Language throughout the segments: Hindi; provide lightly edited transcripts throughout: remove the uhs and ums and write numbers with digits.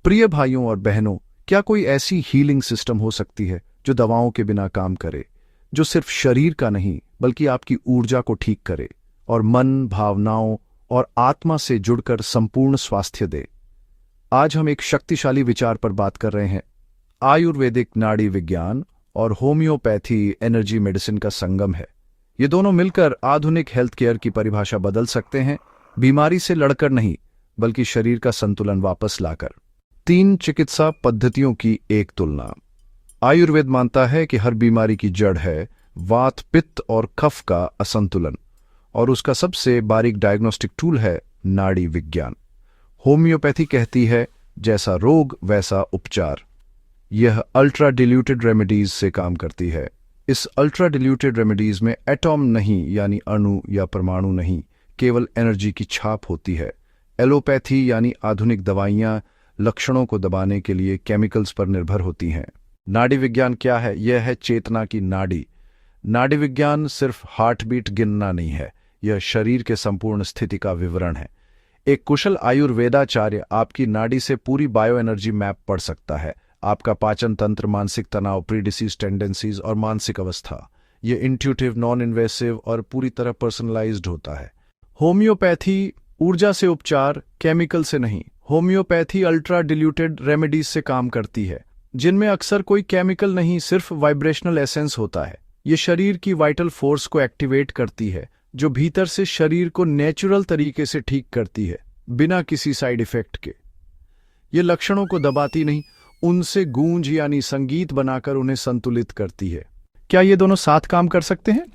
प्रिय भाइयों और बहनों, क्या कोई ऐसी हीलिंग सिस्टम हो सकती है जो दवाओं के बिना काम करे, जो सिर्फ शरीर का नहीं बल्कि आपकी ऊर्जा को ठीक करे और मन, भावनाओं और आत्मा से जुड़कर संपूर्ण स्वास्थ्य दे? आज हम एक शक्तिशाली विचार पर बात कर रहे हैं। आयुर्वेदिक नाड़ी विज्ञान और होम्योपैथी एनर्जी मेडिसिन का संगम है। ये दोनों मिलकर आधुनिक हेल्थ केयर की परिभाषा बदल सकते हैं, बीमारी से लड़कर नहीं बल्कि शरीर का संतुलन वापस लाकर। 3 चिकित्सा पद्धतियों की एक तुलना। आयुर्वेद मानता है कि हर बीमारी की जड़ है वात, पित्त और कफ का असंतुलन, और उसका सबसे बारीक डायग्नोस्टिक टूल है नाड़ी विज्ञान। होम्योपैथी कहती है जैसा रोग वैसा उपचार। यह अल्ट्रा डिल्यूटेड रेमेडीज से काम करती है। इस अल्ट्रा डिल्यूटेड रेमेडीज में एटॉम नहीं, यानी अणु या परमाणु नहीं, केवल एनर्जी की छाप होती है। एलोपैथी यानी आधुनिक दवाइयां लक्षणों को दबाने के लिए केमिकल्स पर निर्भर होती हैं। नाड़ी विज्ञान क्या है? यह है चेतना की नाड़ी। नाड़ी विज्ञान सिर्फ हार्ट बीट गिनना नहीं है, यह शरीर के संपूर्ण स्थिति का विवरण है। एक कुशल आयुर्वेदाचार्य आपकी नाड़ी से पूरी बायो एनर्जी मैप पढ़ सकता है। आपका पाचन तंत्र, मानसिक तनाव, प्री डिसीज टेंडेंसीज और मानसिक अवस्था। यह इंट्यूटिव, नॉन इन्वेसिव और पूरी तरह पर्सनलाइज्ड होता है। होम्योपैथी ऊर्जा से उपचार, केमिकल से नहीं। होम्योपैथी अल्ट्रा डिल्यूटेड रेमेडीज से काम करती है, जिनमें अक्सर कोई केमिकल नहीं, सिर्फ वाइब्रेशनल एसेंस होता है। ये शरीर की वाइटल फोर्स को एक्टिवेट करती है, जो भीतर से शरीर को नेचुरल तरीके से ठीक करती है, बिना किसी साइड इफेक्ट के। ये लक्षणों को दबाती नहीं, उनसे गूंज यानी संगीत बनाकर उन्हें संतुलित करती है। क्या ये दोनों साथ काम कर सकते हैं?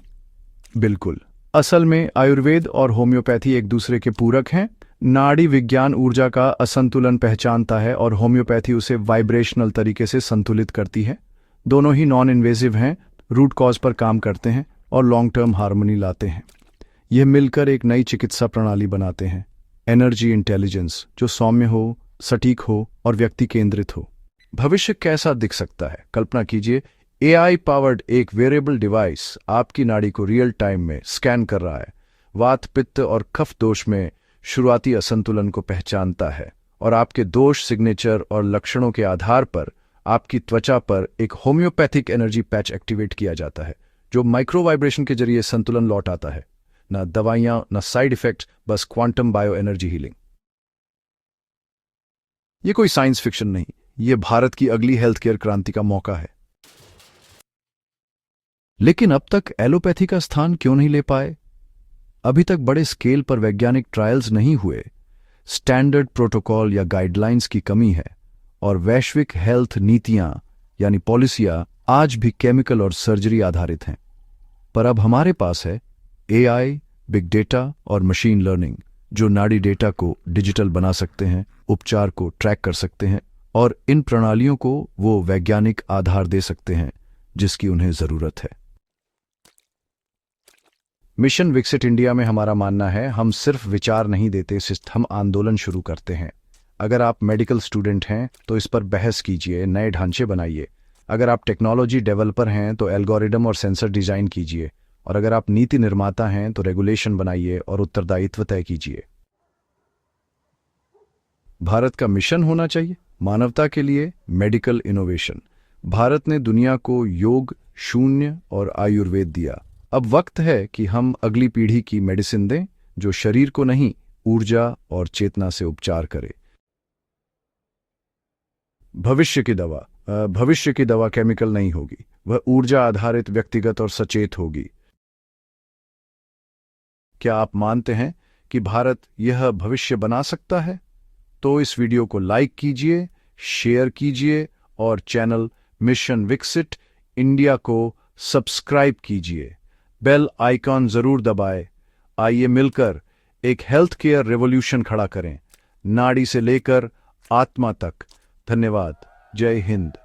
बिल्कुल। असल में आयुर्वेद और होम्योपैथी एक दूसरे के पूरक हैं। नाड़ी विज्ञान ऊर्जा का असंतुलन पहचानता है और होम्योपैथी उसे वाइब्रेशनल तरीके से संतुलित करती है। दोनों ही नॉन इन्वेसिव हैं, रूट कॉज पर काम करते हैं और लॉन्ग टर्म हार्मनी लाते हैं। यह मिलकर एक नई चिकित्सा प्रणाली बनाते हैं, एनर्जी इंटेलिजेंस, जो सौम्य हो, सटीक हो और व्यक्ति केंद्रित हो। भविष्य कैसा दिख सकता है? कल्पना कीजिए, AI पावर्ड एक वेरिएबल डिवाइस आपकी नाड़ी को रियल टाइम में स्कैन कर रहा है, वात, पित्त और कफ दोष में शुरुआती असंतुलन को पहचानता है और आपके दोष, सिग्नेचर और लक्षणों के आधार पर आपकी त्वचा पर एक होम्योपैथिक एनर्जी पैच एक्टिवेट किया जाता है, जो माइक्रो वाइब्रेशन के जरिए संतुलन लौट आता है। ना दवाइयां, ना साइड इफेक्ट्स, बस क्वांटम बायो एनर्जी हीलिंग। ये कोई साइंस फिक्शन नहीं, ये भारत की अगली हेल्थ केयर क्रांति का मौका है। लेकिन अब तक एलोपैथी का स्थान क्यों नहीं ले पाए? अभी तक बड़े स्केल पर वैज्ञानिक ट्रायल्स नहीं हुए, स्टैंडर्ड प्रोटोकॉल या गाइडलाइंस की कमी है, और वैश्विक हेल्थ नीतियां यानी पॉलिसियां आज भी केमिकल और सर्जरी आधारित हैं। पर अब हमारे पास है AI, बिग डेटा और मशीन लर्निंग, जो नाड़ी डेटा को डिजिटल बना सकते हैं, उपचार को ट्रैक कर सकते हैं और इन प्रणालियों को वो वैज्ञानिक आधार दे सकते हैं जिसकी उन्हें जरूरत है। मिशन विकसित इंडिया में हमारा मानना है, हम सिर्फ विचार नहीं देते, हम आंदोलन शुरू करते हैं। अगर आप मेडिकल स्टूडेंट हैं तो इस पर बहस कीजिए, नए ढांचे बनाइए। अगर आप टेक्नोलॉजी डेवलपर हैं तो एल्गोरिदम और सेंसर डिजाइन कीजिए, और अगर आप नीति निर्माता हैं तो रेगुलेशन बनाइए और उत्तरदायित्व तय कीजिए। भारत का मिशन होना चाहिए मानवता के लिए मेडिकल इनोवेशन। भारत ने दुनिया को योग, शून्य और आयुर्वेद दिया। अब वक्त है कि हम अगली पीढ़ी की मेडिसिन दें, जो शरीर को नहीं, ऊर्जा और चेतना से उपचार करे। भविष्य की दवा केमिकल नहीं होगी, वह ऊर्जा आधारित, व्यक्तिगत और सचेत होगी। क्या आप मानते हैं कि भारत यह भविष्य बना सकता है? तो इस वीडियो को लाइक कीजिए, शेयर कीजिए और चैनल मिशन विकसित इंडिया को सब्सक्राइब कीजिए। बेल आइकॉन जरूर दबाएं। आइए मिलकर एक हेल्थ केयर रेवोल्यूशन खड़ा करें, नाड़ी से लेकर आत्मा तक। धन्यवाद। जय हिंद।